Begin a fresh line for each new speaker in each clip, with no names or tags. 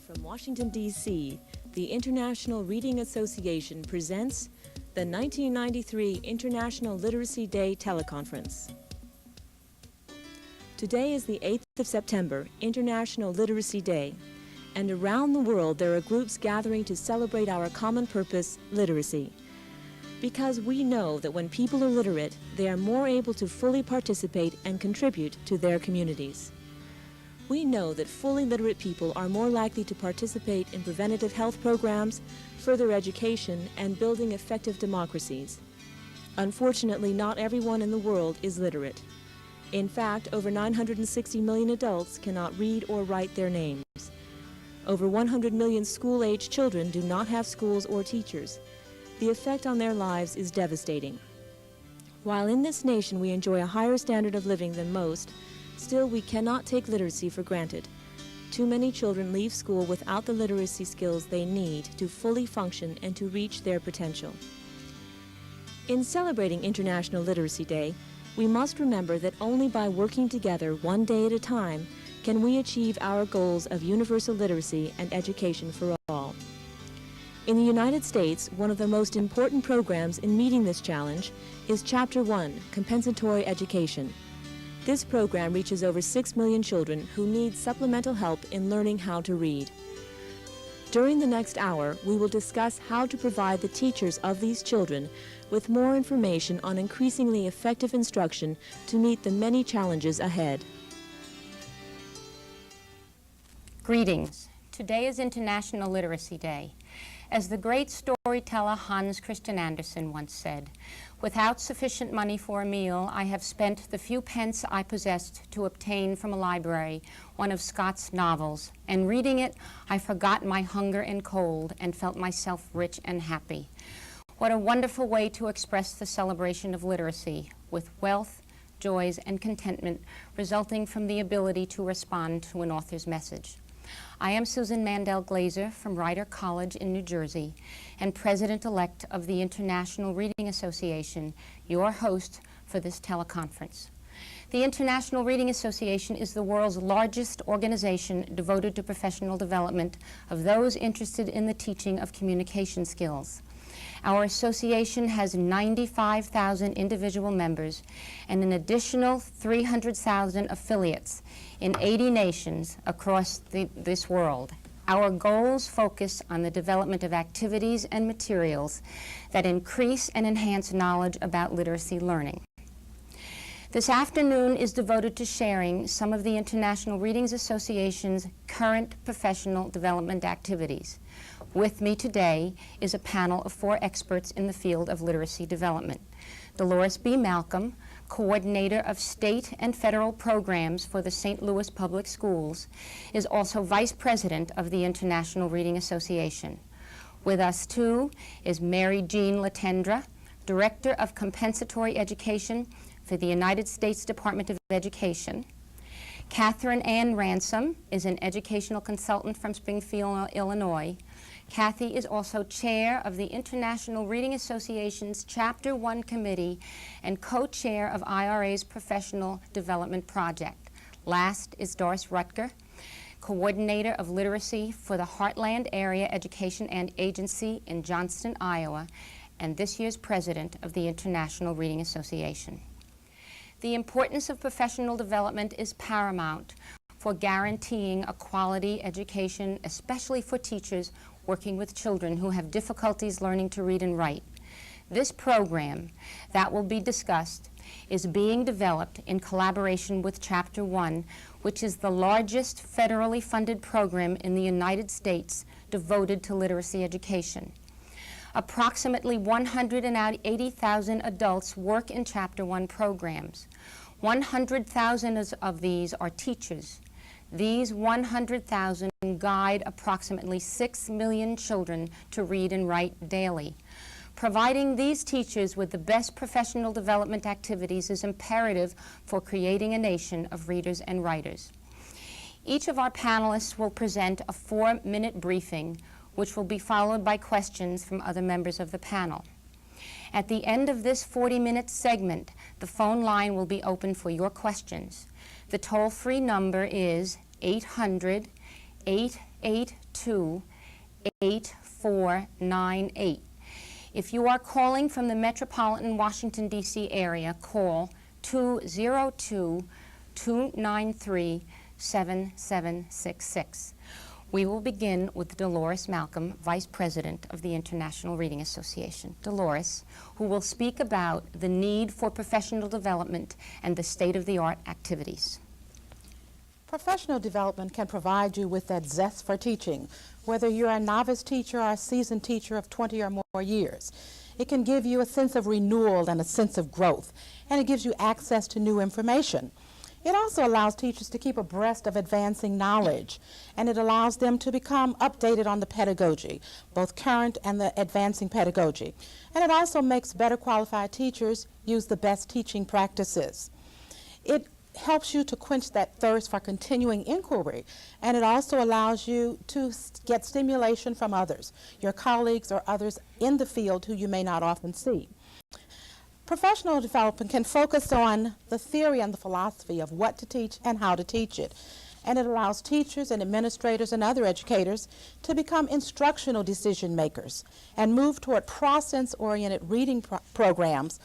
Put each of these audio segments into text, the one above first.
Live from Washington, D.C., the International Reading Association presents the 1993 International Literacy Day Teleconference. Today is the 8th of September, International Literacy Day, and around the world there are groups gathering to celebrate our common purpose, literacy. Because we know that when people are literate, they are more able to fully participate and contribute to their communities. We know that fully literate people are more likely to participate in preventative health programs, further education, and building effective democracies. Unfortunately, not everyone in the world is literate. In fact, over 960 million adults cannot read or write their names. Over 100 million school-age children do not have schools or teachers. The effect on their lives is devastating. While in this nation we enjoy a higher standard of living than most, still we cannot take literacy for granted. Too many children leave school without the literacy skills they need to fully function and to reach their potential. In celebrating International Literacy Day, we must remember that only by working together one day at a time can we achieve our goals of universal literacy and education for all. In the United States, one of the most important programs in meeting this challenge is Chapter 1, Compensatory Education. This program reaches over 6 million children who need supplemental help in learning how to read. During the next hour, we will discuss how to provide the teachers of these children with more information on increasingly effective instruction to meet the many challenges ahead.
Greetings. Today is International Literacy Day. As the great storyteller Hans Christian Andersen once said, "Without sufficient money for a meal, I have spent the few pence I possessed to obtain from a library one of Scott's novels, and reading it, I forgot my hunger and cold and felt myself rich and happy." What a wonderful way to express the celebration of literacy, with wealth, joys, and contentment resulting from the ability to respond to an author's message. I am Susan Mandel Glazer from Rider College in New Jersey and President-elect of the International Reading Association, your host for this teleconference. The International Reading Association is the world's largest organization devoted to professional development of those interested in the teaching of communication skills. Our association has 95,000 individual members and an additional 300,000 affiliates in 80 nations across this world. Our goals focus on the development of activities and materials that increase and enhance knowledge about literacy learning. This afternoon is devoted to sharing some of the International Reading Association's current professional development activities. With me today is a panel of 4 experts in the field of literacy development. Dolores B. Malcolm, coordinator of state and federal programs for the St. Louis Public Schools, is also vice president of the International Reading Association. With us, too, is Mary Jean Latendra, director of compensatory education for the United States Department of Education. Catherine Ann Ransom is an educational consultant from Springfield, Illinois. Kathy is also chair of the International Reading Association's Chapter 1 Committee and co-chair of IRA's Professional Development Project. Last is Doris Rutger, coordinator of literacy for the Heartland Area Education and Agency in Johnston, Iowa, and this year's president of the International Reading Association. The importance of professional development is paramount for guaranteeing a quality education, especially for teachers working with children who have difficulties learning to read and write. This program that will be discussed is being developed in collaboration with Chapter 1, which is the largest federally funded program in the United States devoted to literacy education. Approximately 180,000 adults work in Chapter 1 programs. 100,000 of these are teachers. These 100,000 guide approximately 6 million children to read and write daily. Providing these teachers with the best professional development activities is imperative for creating a nation of readers and writers. Each of our panelists will present a 4-minute briefing, which will be followed by questions from other members of the panel. At the end of this 40-minute segment, the phone line will be open for your questions. The toll-free number is 800-888 212-882-8498. If you are calling from the metropolitan Washington, D.C. area, call 202-293-7766. We will begin with Dolores Malcolm, Vice President of the International Reading Association. Dolores, who will speak about the need for professional development and the state-of-the-art activities.
Professional development can provide you with that zest for teaching, whether you're a novice teacher or a seasoned teacher of 20 or more years. It can give you a sense of renewal and a sense of growth, and it gives you access to new information. It also allows teachers to keep abreast of advancing knowledge, and it allows them to become updated on the pedagogy, both current and the advancing pedagogy. And it also makes better qualified teachers use the best teaching practices. It helps you to quench that thirst for continuing inquiry, and it also allows you to get stimulation from others, your colleagues or others in the field who you may not often see. Professional development can focus on the theory and the philosophy of what to teach and how to teach it. And it allows teachers and administrators and other educators to become instructional decision makers and move toward process-oriented reading programs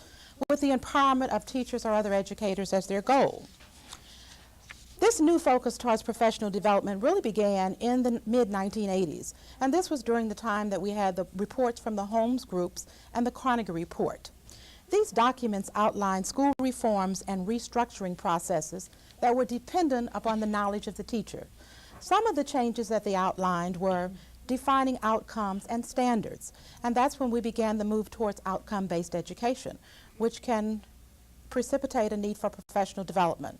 with the empowerment of teachers or other educators as their goal. This new focus towards professional development really began in the mid-1980s, and this was during the time that we had the reports from the Holmes groups and the Carnegie Report. These documents outline school reforms and restructuring processes that were dependent upon the knowledge of the teacher. Some of the changes that they outlined were defining outcomes and standards, and that's when we began the move towards outcome-based education, which can precipitate a need for professional development.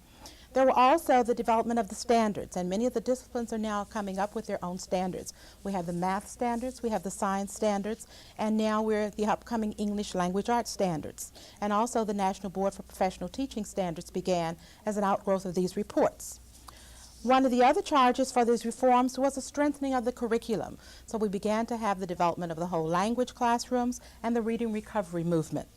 There were also the development of the standards, and many of the disciplines are now coming up with their own standards. We have the math standards, we have the science standards, and now we're the upcoming English language arts standards. And also the National Board for Professional Teaching Standards began as an outgrowth of these reports. One of the other charges for these reforms was a strengthening of the curriculum. So we began to have the development of the whole language classrooms and the reading recovery movement.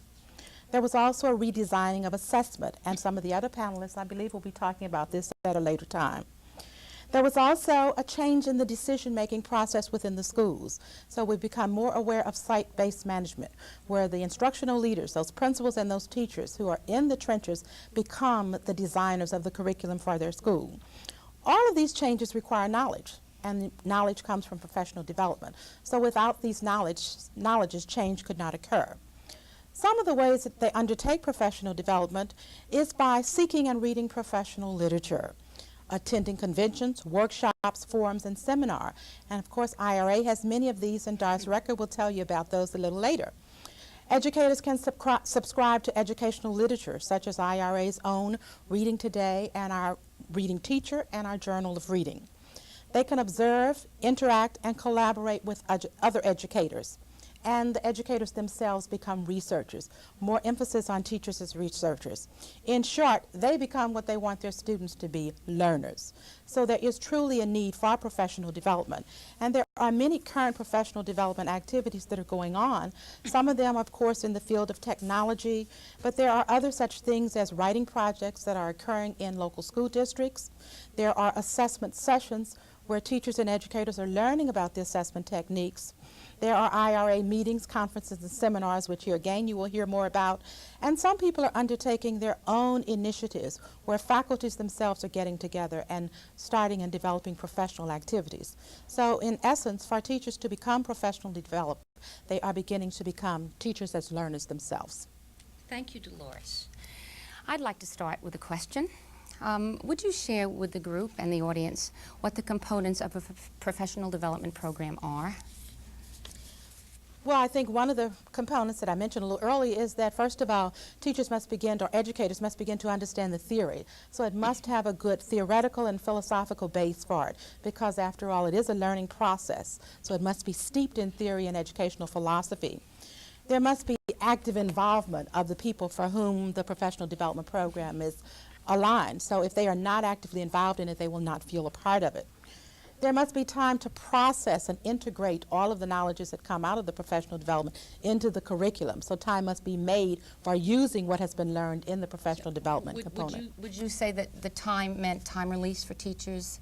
There was also a redesigning of assessment, and some of the other panelists, I believe, will be talking about this at a later time. There was also a change in the decision-making process within the schools. So we've become more aware of site-based management, where the instructional leaders, those principals and those teachers who are in the trenches, become the designers of the curriculum for their school. All of these changes require knowledge, and knowledge comes from professional development. So without these knowledges, change could not occur. Some of the ways that they undertake professional development is by seeking and reading professional literature, attending conventions, workshops, forums, and seminars. And of course, IRA has many of these, and Doris Recker will tell you about those a little later. Educators can subscribe to educational literature, such as IRA's own Reading Today and our Reading Teacher and our Journal of Reading. They can observe, interact, and collaborate with other educators. And the educators themselves become researchers, more emphasis on teachers as researchers. In short, they become what they want their students to be, learners. So there is truly a need for professional development. And there are many current professional development activities that are going on. Some of them, of course, in the field of technology, but there are other such things as writing projects that are occurring in local school districts. There are assessment sessions where teachers and educators are learning about the assessment techniques. There are IRA meetings, conferences, and seminars, which here again you will hear more about. And some people are undertaking their own initiatives where faculties themselves are getting together and starting and developing professional activities. So in essence, for teachers to become professionally developed, they are beginning to become teachers as learners themselves.
Thank you, Dolores. I'd like to start with a question. Would you share with the group and the audience what the components of a professional development program are?
Well, I think one of the components that I mentioned a little earlier is that, first of all, teachers must begin, or educators must begin to understand the theory. So it must have a good theoretical and philosophical base for it, because after all, it is a learning process. So it must be steeped in theory and educational philosophy. There must be active involvement of the people for whom the professional development program is aligned. So if they are not actively involved in it, they will not feel a part of it. There must be time to process and integrate all of the knowledges that come out of the professional development into the curriculum. So time must be made for using what has been learned in the professional development component.
Would you say that the time meant time release for teachers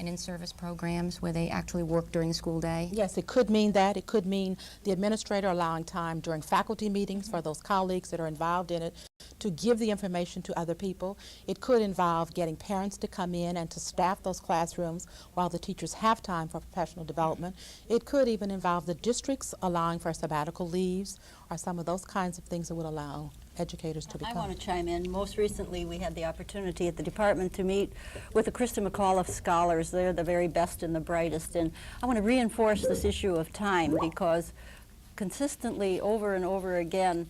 and in-service programs where they actually work during the school day?
Yes, it could mean that. It could mean the administrator allowing time during faculty meetings for those colleagues that are involved in it to give the information to other people. It could involve getting parents to come in and to staff those classrooms while the teachers have time for professional development. It could even involve the districts allowing for sabbatical leaves or some of those kinds of things that would allow educators to become.
I want to chime in. Most recently, we had the opportunity at the department to meet with the Krista McAuliffe Scholars. They're the very best and the brightest. And I want to reinforce this issue of time because consistently, over and over again,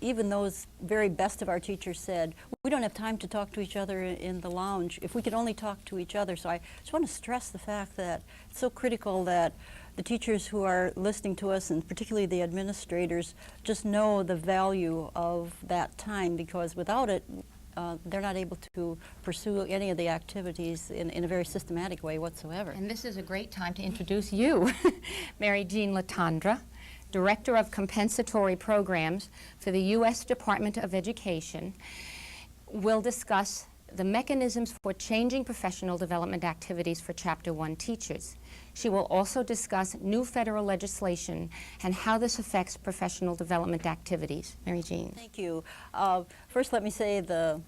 even those very best of our teachers said, we don't have time to talk to each other in the lounge if we could only talk to each other. So I just want to stress the fact that it's so critical that the teachers who are listening to us, and particularly the administrators, just know the value of that time, because without it, they're not able to pursue any of the activities in a very systematic way whatsoever.
And this is a great time to introduce you, Mary Jean Latondra, Director of Compensatory Programs for the U.S. Department of Education, will discuss the mechanisms for changing professional development activities for Chapter 1 teachers. She will also discuss new federal legislation and how this affects professional development activities. Mary Jean.
Thank you. First, let me say the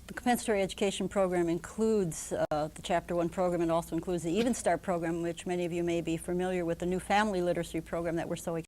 compensatory education program includes the Chapter 1 program and also includes the Even Start program, which many of you may be familiar with, the new family literacy program that we're so